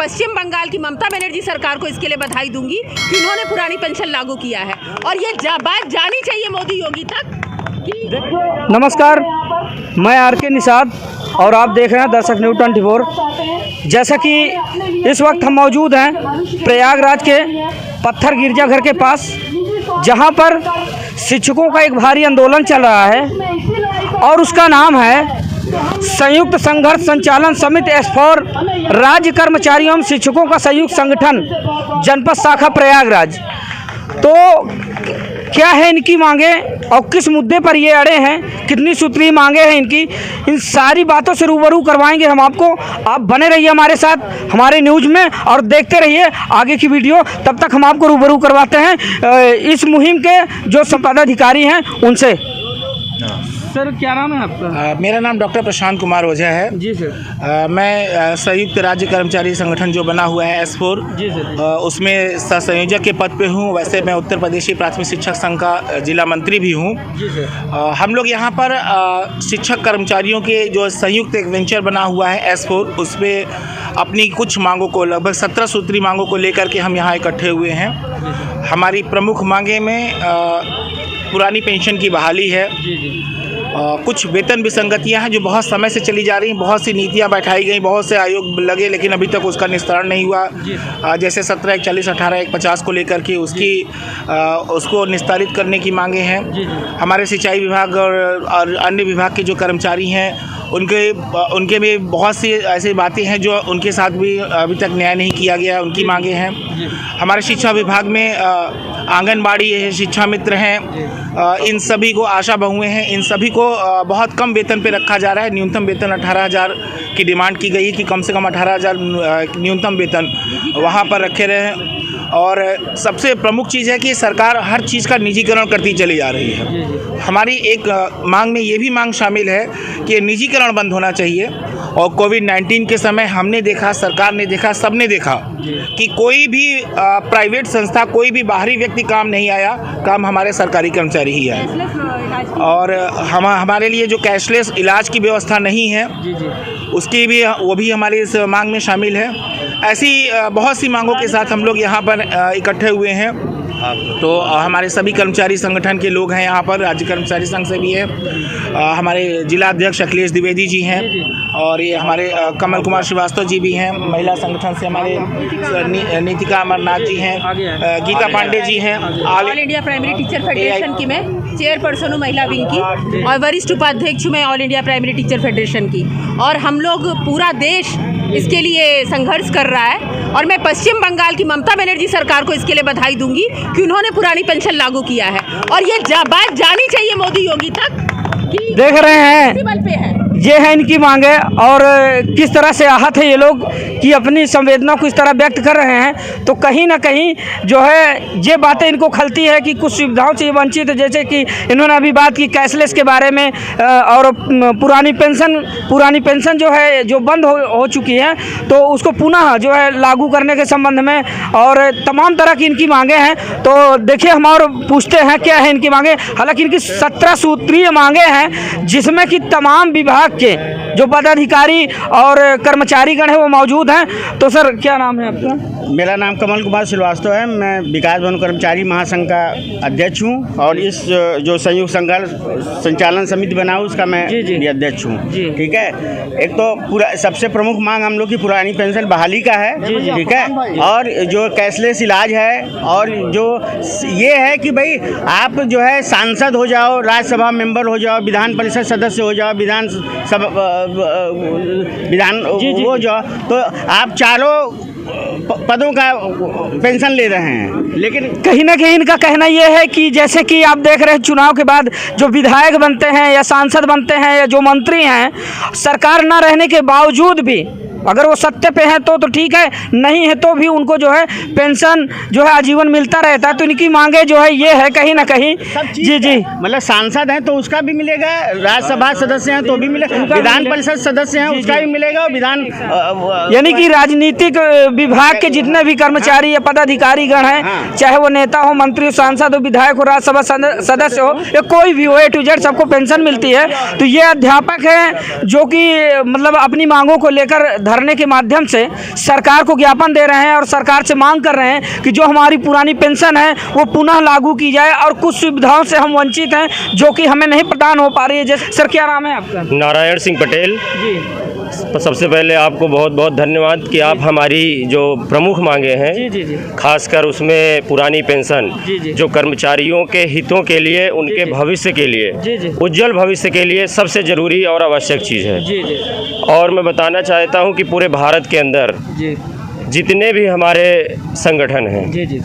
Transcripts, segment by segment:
पश्चिम बंगाल की ममता बनर्जी सरकार को इसके लिए बधाई दूंगी कि उन्होंने पुरानी पेंशन लागू किया है और ये बात जानी चाहिए मोदी योगी तक कि नमस्कार, मैं आर.के. निषाद और आप देख रहे हैं दर्शक न्यूज़ 24। जैसा कि इस वक्त हम मौजूद हैं प्रयागराज के पत्थर गिरजाघर के पास, जहां पर शिक्षकों का एक भारी आंदोलन चल रहा है और उसका नाम है संयुक्त संघर्ष संचालन समिति S4 राज्य कर्मचारियों एवं शिक्षकों का संयुक्त संगठन जनपद शाखा प्रयागराज। तो क्या है इनकी मांगे और किस मुद्दे पर ये अड़े हैं, कितनी सूत्रीय मांगे हैं इनकी, इन सारी बातों से रूबरू करवाएंगे हम आपको। आप बने रहिए हमारे साथ हमारे न्यूज़ में और देखते रहिए आगे की वीडियो। तब तक हम आपको रूबरू करवाते हैं इस मुहिम के जो पदाधिकारी हैं उनसे। सर क्या नाम है आपका? मेरा नाम डॉक्टर प्रशांत कुमार ओझा है। जी सर। मैं संयुक्त राज्य कर्मचारी संगठन जो बना हुआ है S4, जी सर, उसमें संयोजक के पद पे हूँ। वैसे मैं उत्तर प्रदेशी प्राथमिक शिक्षक संघ का जिला मंत्री भी हूँ। जी सर। हम लोग यहाँ पर शिक्षक कर्मचारियों के जो संयुक्त एक वेंचर बना हुआ है S4, उसमें अपनी कुछ मांगों को, लगभग 17 सूत्री मांगों को लेकर के हम यहाँ इकट्ठे हुए हैं। हमारी प्रमुख मांगे में पुरानी पेंशन की बहाली है। जी जी। कुछ वेतन विसंगतियां हैं जो बहुत समय से चली जा रही हैं। बहुत सी नीतियां बैठाई गई, बहुत से आयोग लगे, लेकिन अभी तक उसका निस्तारण नहीं हुआ। जैसे 17(1)40, 18(1)50 को लेकर के उसको निस्तारित करने की मांगे हैं। हमारे सिंचाई विभाग और अन्य विभाग के जो कर्मचारी हैं उनके भी बहुत सी ऐसी बातें हैं जो उनके साथ भी अभी तक न्याय नहीं किया गया, उनकी मांगे हैं। हमारे शिक्षा विभाग में आंगनबाड़ी है, शिक्षा मित्र हैं, इन सभी को, आशा बहुएं हैं, इन सभी को बहुत कम वेतन पे रखा जा रहा है। न्यूनतम वेतन 18,000 की डिमांड की गई है कि कम से कम 18,000 न्यूनतम वेतन वहाँ पर रखे रहे। और सबसे प्रमुख चीज़ है कि सरकार हर चीज़ का निजीकरण करती चली जा रही है। हमारी एक मांग में ये भी मांग शामिल है कि निजीकरण बंद होना चाहिए। और कोविड-19 के समय हमने देखा, सरकार ने देखा, सबने देखा कि कोई भी प्राइवेट संस्था, कोई भी बाहरी व्यक्ति काम नहीं आया, काम हमारे सरकारी कर्मचारी ही आए। और हमारे लिए जो कैशलेस इलाज की व्यवस्था नहीं है, उसकी भी, वो भी हमारी इस मांग में शामिल है। ऐसी बहुत सी मांगों के साथ हम लोग यहाँ पर इकट्ठे हुए हैं। तो हमारे सभी कर्मचारी संगठन के लोग हैं यहाँ पर, राज्य कर्मचारी संघ से भी है, हमारे जिला अध्यक्ष अखिलेश द्विवेदी जी हैं, और ये हमारे कमल कुमार श्रीवास्तव जी भी हैं। महिला संगठन से हमारे नीतिका अमरनाथ जी हैं, गीता पांडे जी हैं। All India primary teacher federation की मैं चेयरपर्सन हूँ महिला विंग की, और वरिष्ठ उपाध्यक्ष हूँ मैं all India primary teacher federation की। और हम लोग, पूरा देश इसके लिए संघर्ष कर रहा है। और मैं पश्चिम बंगाल की ममता बनर्जी सरकार को इसके लिए बधाई दूंगी कि उन्होंने पुरानी पेंशन लागू किया है और ये बात जानी चाहिए मोदी योगी तक कि देख रहे हैं बल पे है। ये है इनकी मांगे और किस तरह से आहत है ये लोग कि अपनी संवेदना को इस तरह व्यक्त कर रहे हैं। तो कहीं ना कहीं जो है ये बातें इनको खलती है कि कुछ सुविधाओं से वंचित, जैसे कि इन्होंने अभी बात की कैशलेस के बारे में, और पुरानी पेंशन जो है जो बंद हो चुकी है, तो उसको पुनः जो है लागू करने के संबंध में, और तमाम तरह की इनकी मांगे हैं। तो देखिए हम और पूछते हैं क्या है इनकी मांगे। हालांकि इनकी 17 सूत्रीय मांगे हैं, जिसमें कि तमाम विभाग के जो पदाधिकारी और कर्मचारीगण है वो मौजूद हैं। तो सर क्या नाम है आपका? मेरा नाम कमल कुमार श्रीवास्तव है। मैं विकास भवन कर्मचारी महासंघ का अध्यक्ष हूं और इस जो संयुक्त संघर्ष संचालन समिति बना हूँ उसका मैं भी अध्यक्ष हूँ। ठीक है। एक तो पूरा सबसे प्रमुख मांग हम लोग की पुरानी पेंशन बहाली का है। ठीक है। और जो कैशलेस इलाज है, और जो ये है कि भाई आप जो है सांसद हो जाओ, राज्यसभा मेंबर हो जाओ, विधान परिषद सदस्य हो जाओ, विधान हो जाओ, तो आप चारों पदों का पेंशन ले रहे हैं। लेकिन कहीं ना कहीं इनका कहना यह है कि जैसे कि आप देख रहे हैं चुनाव के बाद जो विधायक बनते हैं या सांसद बनते हैं या जो मंत्री हैं, सरकार ना रहने के बावजूद भी अगर वो सत्य पे हैं तो ठीक है, नहीं है तो भी उनको जो है पेंशन जो है आजीवन मिलता रहता है। तो इनकी मांगे जो है ये है कहीं ना कहीं। जी जी, मतलब सांसद हैं तो उसका भी मिलेगा, राज्यसभा सदस्य हैं तो भी मिलेगा, विधान परिषद सदस्य हैं उसका भी मिलेगा, विधान यानी कि राजनीतिक विभाग के जितने भी कर्मचारी या पदाधिकारी गण हैं, चाहे वो नेता हो, मंत्री हो, सांसद हो, विधायक हो, राज्यसभा सदस्य हो, या कोई भी हो, A to Z सबको पेंशन मिलती है। तो ये अध्यापक हैं जो कि मतलब अपनी मांगों को लेकर धरने के माध्यम से सरकार को ज्ञापन दे रहे हैं और सरकार से मांग कर रहे हैं कि जो हमारी पुरानी पेंशन है वो पुनः लागू की जाए और कुछ सुविधाओं से हम वंचित हैं जो कि हमें नहीं प्रदान हो पा रही है। जैसे सर क्या नाम है आपका? नारायण सिंह पटेल जी। सबसे पहले आपको बहुत बहुत धन्यवाद कि आप हमारी जो प्रमुख मांगे हैं, जी जी जी, खासकर उसमें पुरानी पेंशन जी जी, जो कर्मचारियों के हितों के लिए, उनके भविष्य के लिए, जी जी, उज्जवल भविष्य के लिए सबसे ज़रूरी और आवश्यक चीज़ है। जी जी, और मैं बताना चाहता हूं कि पूरे भारत के अंदर जी जितने भी हमारे संगठन हैं जी जी,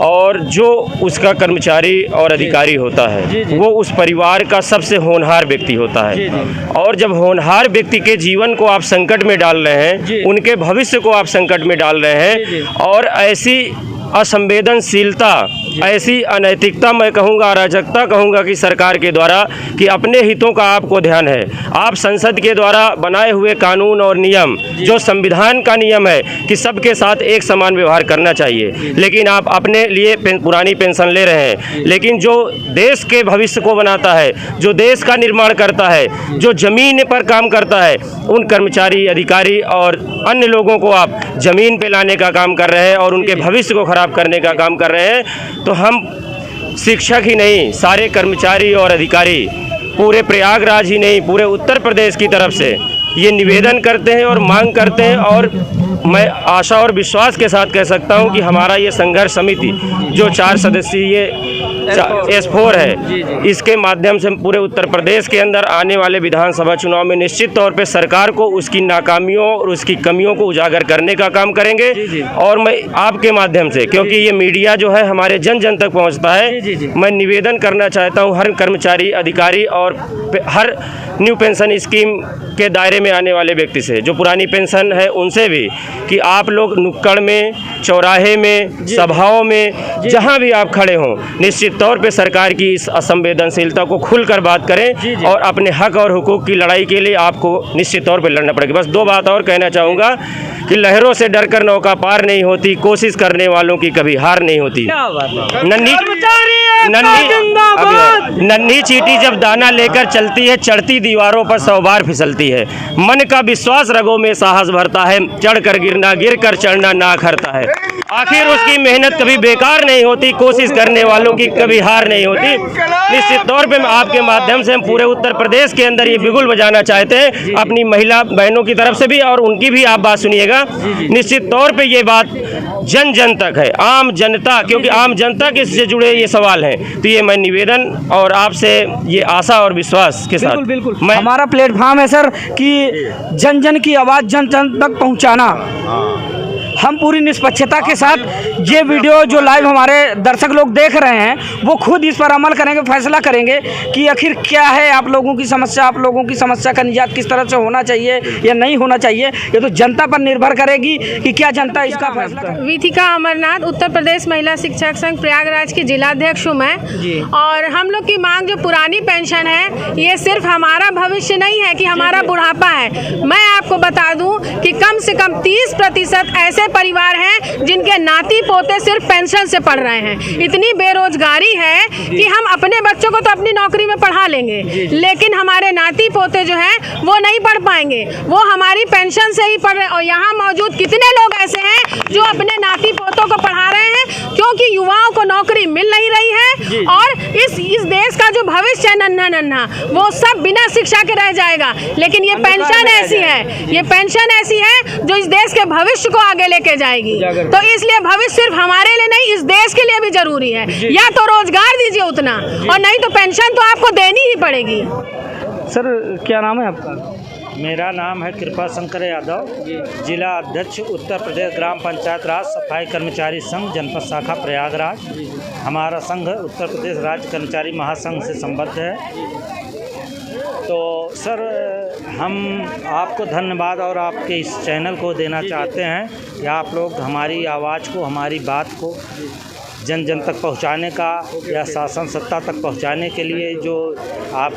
और जो उसका कर्मचारी और अधिकारी होता जी, है जी। वो उस परिवार का सबसे होनहार व्यक्ति होता जी, है। जी। और जब होनहार व्यक्ति के जीवन को आप संकट में डाल रहे जी। हैं, उनके भविष्य को आप संकट में डाल रहे जी, जी। हैं और ऐसी असंवेदनशीलता, ऐसी अनैतिकता, मैं कहूँगा अराजकता कहूँगा कि सरकार के द्वारा कि अपने हितों का आपको ध्यान है। आप संसद के द्वारा बनाए हुए कानून और नियम, जो संविधान का नियम है कि सबके साथ एक समान व्यवहार करना चाहिए, लेकिन आप अपने लिए पुरानी पेंशन ले रहे हैं। लेकिन जो देश के भविष्य को बनाता है, जो देश का निर्माण करता है, जो ज़मीन पर काम करता है, उन कर्मचारी, अधिकारी और अन्य लोगों को आप ज़मीन पे लाने का काम कर रहे हैं और उनके भविष्य को खराब करने का काम कर रहे हैं। तो हम शिक्षक ही नहीं, सारे कर्मचारी और अधिकारी, पूरे प्रयागराज ही नहीं, पूरे उत्तर प्रदेश की तरफ से ये निवेदन करते हैं और मांग करते हैं। और मैं आशा और विश्वास के साथ कह सकता हूं कि हमारा ये संघर्ष समिति जो 4 सदस्यीय S4 है, इसके माध्यम से पूरे उत्तर प्रदेश के अंदर आने वाले विधानसभा चुनाव में निश्चित तौर पे सरकार को उसकी नाकामियों और उसकी कमियों को उजागर करने का काम करेंगे। और मैं आपके माध्यम से, क्योंकि ये मीडिया जो है हमारे जन जन तक पहुंचता है, मैं निवेदन करना चाहता हूं हर कर्मचारी, अधिकारी और हर न्यू पेंशन स्कीम के दायरे में आने वाले व्यक्ति से, जो पुरानी पेंशन है उनसे भी, कि आप लोग नुक्कड़ में, चौराहे में, सभाओं में, जहां भी आप खड़े हों, निश्चित तौर पे सरकार की इस असंवेदनशीलता को खुलकर बात करें और अपने हक और हुकूक की लड़ाई के लिए आपको निश्चित तौर पे लड़ना पड़ेगा। बस 2 बात और कहना चाहूँगा कि लहरों से डरकर नौका पार नहीं होती, कोशिश करने वालों की कभी हार नहीं होती। नन्ही चींटी जब दाना लेकर चलती है, चढ़ती दीवारों पर 100 बार फिसलती है। मन का विश्वास रगों में साहस भरता है, चढ़कर गिरना, गिरकर चढ़ना नाक हरता है। आखिर उसकी मेहनत कभी बेकार नहीं होती, कोशिश करने वालों की कभी हार नहीं होती। निश्चित तौर पे मैं आपके माध्यम से हम पूरे उत्तर प्रदेश के अंदर ये बिगुल बजाना चाहते हैं अपनी महिला बहनों की तरफ से भी, और उनकी भी आप बात सुनिएगा। निश्चित तौर पे ये बात जन जन तक है, आम जनता, क्योंकि आम जनता के से जुड़े ये सवाल हैं। तो ये मैं निवेदन और आपसे ये आशा और विश्वास के साथ बिल्कुल मैं, हमारा प्लेटफॉर्म है सर कि जन जन की आवाज़ जन जन तक पहुंचाना। हम पूरी निष्पक्षता के साथ ये वीडियो जो लाइव हमारे दर्शक लोग देख रहे हैं वो खुद इस पर अमल करेंगे, फैसला करेंगे कि आखिर क्या है आप लोगों की समस्या, आप लोगों की समस्या का निजात किस तरह से होना चाहिए या नहीं होना चाहिए। ये तो जनता पर निर्भर करेगी कि क्या जनता इसका फैसला करे। विथिका अमरनाथ, उत्तर प्रदेश महिला शिक्षक संघ प्रयागराज की जिलाध्यक्ष हूँ मैं। और हम लोग की मांग जो पुरानी पेंशन है, ये सिर्फ हमारा भविष्य नहीं है कि हमारा बुढ़ापा है। मैं आपको बता दूं कि कम से कम 30% ऐसे परिवार हैं जिनके नाती पोते सिर्फ पेंशन से पढ़ रहे हैं। इतनी बेरोजगारी है कि हम अपने बच्चों को तो अपनी नौकरी में पढ़ा लेंगे, लेकिन हमारे नाती पोते जो हैं वो नहीं पढ़ पाएंगे, वो हमारी पेंशन से ही पढ़ रहे। और यहाँ मौजूद कितने लोग ऐसे हैं जो अपने नाती पोतों को पढ़ा रहे हैं, क्योंकि युवाओं को नौकरी मिल नहीं रही है। और इस देश का जो भविष्य है नन्हा नन्हा, वो सब बिना शिक्षा के रह जाएगा। लेकिन ये पेंशन ऐसी है, ये पेंशन ऐसी है जो इस देश के भविष्य को आगे लेके जाएगी। तो इसलिए भविष्य सिर्फ हमारे लिए नहीं, इस देश के लिए भी जरूरी है। या तो रोजगार दीजिए उतना, और नहीं तो पेंशन तो आपको देनी ही पड़ेगी। सर क्या नाम है आपका? मेरा नाम है कृपा शंकर यादव, जिला अध्यक्ष उत्तर प्रदेश ग्राम पंचायत राज सफाई कर्मचारी संघ जनपद शाखा प्रयागराज। हमारा संघ उत्तर प्रदेश राज्य कर्मचारी महासंघ से संबद्ध है। तो सर हम आपको धन्यवाद और आपके इस चैनल को देना चाहते हैं कि आप लोग हमारी आवाज़ को, हमारी बात को जन जन तक पहुंचाने का या शासन सत्ता तक पहुंचाने के लिए जो आप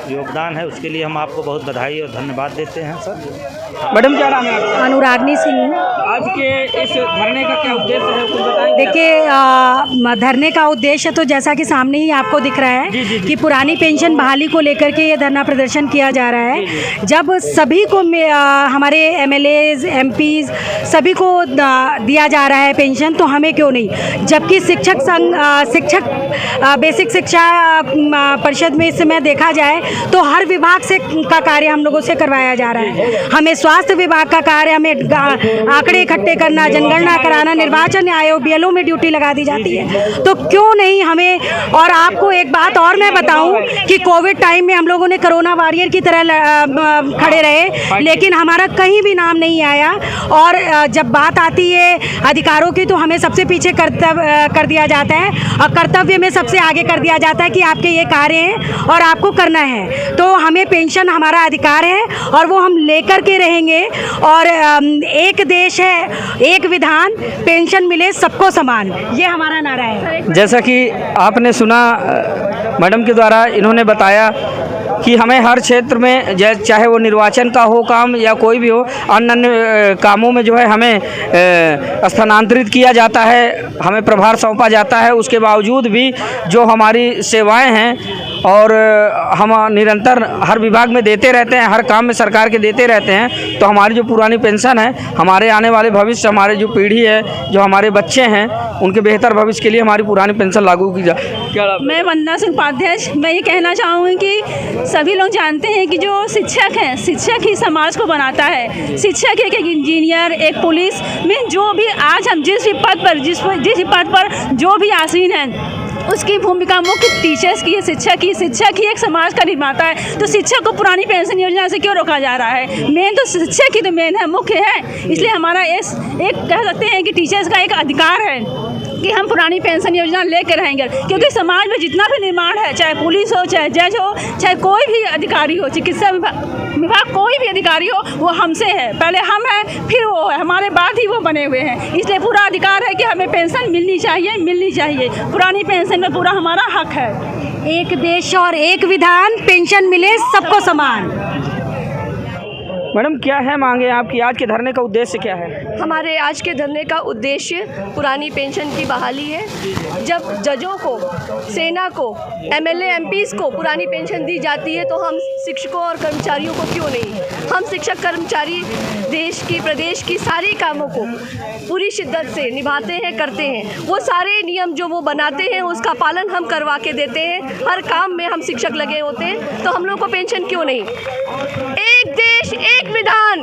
योगदान है, उसके लिए हम आपको बहुत बधाई और धन्यवाद देते हैं सर। मैडम क्या नाम है आपका? अनुरागनी सिंह। आज के इस धरने का क्या उद्देश्य है कुछ बताएंगे? देखिए, धरने का उद्देश्य तो जैसा कि सामने ही आपको दिख रहा है कि पुरानी पेंशन बहाली को लेकर के ये धरना प्रदर्शन किया जा रहा है। जब सभी को हमारे MLAs, MPs सभी को दिया जा रहा है पेंशन, तो हमें क्यों नहीं? जबकि शिक्षक संघ बेसिक शिक्षा परिषद में इस समय देखा जाए तो हर विभाग से का कार्य हम लोगों से करवाया जा रहा है। हमें स्वास्थ्य विभाग का कार्य, हमें आंकड़े इकट्ठे करना, जनगणना कराना, निर्वाचन आयोग BLO में ड्यूटी लगा दी जाती है, तो क्यों नहीं हमें? और आपको एक बात और मैं बताऊं कि कोविड टाइम में हम लोगों ने कोरोना वॉरियर की तरह खड़े रहे, लेकिन हमारा कहीं भी नाम नहीं आया। और जब बात आती है अधिकारों की तो हमें सबसे पीछे कर दिया जाता है और कर्तव्य में सबसे आगे कर दिया जाता है कि आपके ये कार्य हैं और आपको करना है। तो हमें पेंशन हमारा अधिकार है और वो हम लेकर के रहेंगे। और एक देश है, एक विधान, पेंशन मिले सबको समान, ये हमारा नारा है। जैसा कि आपने सुना मैडम के द्वारा, इन्होंने बताया कि हमें हर क्षेत्र में, चाहे वो निर्वाचन का हो काम या कोई भी हो, अन्य कामों में जो है हमें स्थानांतरित किया जाता है, हमें प्रभार सौंपा जाता है। उसके बावजूद भी जो हमारी सेवाएं हैं और हम निरंतर हर विभाग में देते रहते हैं, हर काम में सरकार के देते रहते हैं, तो हमारी जो पुरानी पेंशन है, हमारे आने वाले भविष्य, हमारे जो पीढ़ी है, जो हमारे बच्चे हैं, उनके बेहतर भविष्य के लिए हमारी पुरानी पेंशन लागू की जाए। क्या मैं वंदना सिंह उपाध्याय, मैं ये कहना चाहूँगी कि सभी लोग जानते हैं कि जो शिक्षक हैं, शिक्षक ही समाज को बनाता है। शिक्षक एक इंजीनियर, एक पुलिस में जो भी आज हम जिस भी पद पर जो भी आसीन हैं, उसकी भूमिका मुख्य टीचर्स की है, शिक्षक ही एक समाज का निर्माता है। तो शिक्षक को पुरानी पेंशन योजना से क्यों रोका जा रहा है? मेन तो शिक्षक ही तो मेन है, मुख्य है। इसलिए हमारा एक कह सकते हैं कि टीचर्स का एक अधिकार है कि हम पुरानी पेंशन योजना लेकर रहेंगे, क्योंकि समाज में जितना भी निर्माण है, चाहे पुलिस हो, चाहे जज हो, चाहे कोई भी अधिकारी हो, चिकित्सा विभाग कोई भी अधिकारी हो, वो हमसे है। पहले हम हैं, फिर वो है, हमारे बाद ही वो बने हुए हैं। इसलिए पूरा अधिकार है कि हमें पेंशन मिलनी चाहिए। पुरानी पेंशन में पूरा हमारा हक है। एक देश और एक विधान, पेंशन मिले सबको समान। मैडम क्या है मांगे आपकी? आज के धरने का उद्देश्य क्या है? हमारे आज के धरने का उद्देश्य पुरानी पेंशन की बहाली है। जब जजों को, सेना को, MLA MPs को पुरानी पेंशन दी जाती है, तो हम शिक्षकों और कर्मचारियों को क्यों नहीं? हम शिक्षक कर्मचारी देश की, प्रदेश की सारी कामों को पूरी शिद्दत से निभाते हैं, करते हैं। वो सारे नियम जो वो बनाते हैं उसका पालन हम करवा के देते हैं। हर काम में हम शिक्षक लगे होते हैं, तो हम लोग को पेंशन क्यों नहीं? एक देश, एक विधान,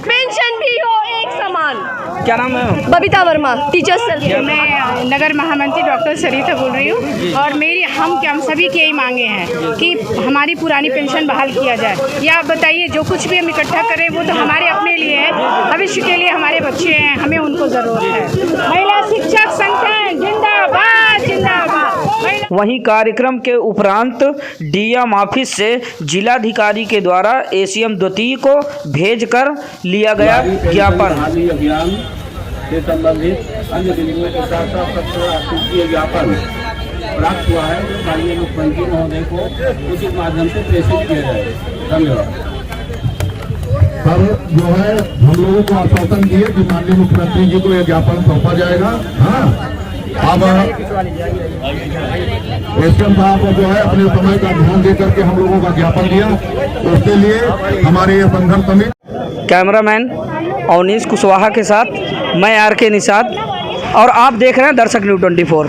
पेंशन भी हो एक समान। क्या नाम है? Babita Verma, teachers cell. मैं नगर महामंत्री डॉक्टर सरिता बोल रही हूँ और मेरी हम सभी की यही मांगे हैं कि हमारी पुरानी पेंशन बहाल किया जाए। या आप बताइए, जो कुछ भी हम इकट्ठा करें वो तो हमारे अपने लिए है, भविष्य के लिए हमारे बच्चे हैं, हमें उनको ज़रूरत है। महिला शिक्षक संगठन जिंदाबाद, जिंदाबाद। वहीं कार्यक्रम के उपरांत DM ऑफिस से जिलाधिकारी के द्वारा ACM द्वितीय को भेजकर लिया गया ज्ञापन। अभियान से संबंधित अन्य बिंदुओं के साथ साथ ज्ञापन प्राप्त हुआ है, जो माननीय मुख्यमंत्री महोदय को उचित माध्यम से प्रेषित किया जाए। धन्यवाद। सर जो है हम लोगों को आश्वासन दिए कि माननीय मुख्यमंत्री जी को यह ज्ञापन सौंपा जाएगा। हाँ, अब SDM साहब जो है अपने समय का ध्यान देकर के हम लोगों का ज्ञापन दिया, उसके लिए हमारे ये संघर्ष समिति। कैमरामैन अवनीश कुशवाहा के साथ मैं RK निषाद और आप देख रहे हैं दर्शक न्यूज़ 24।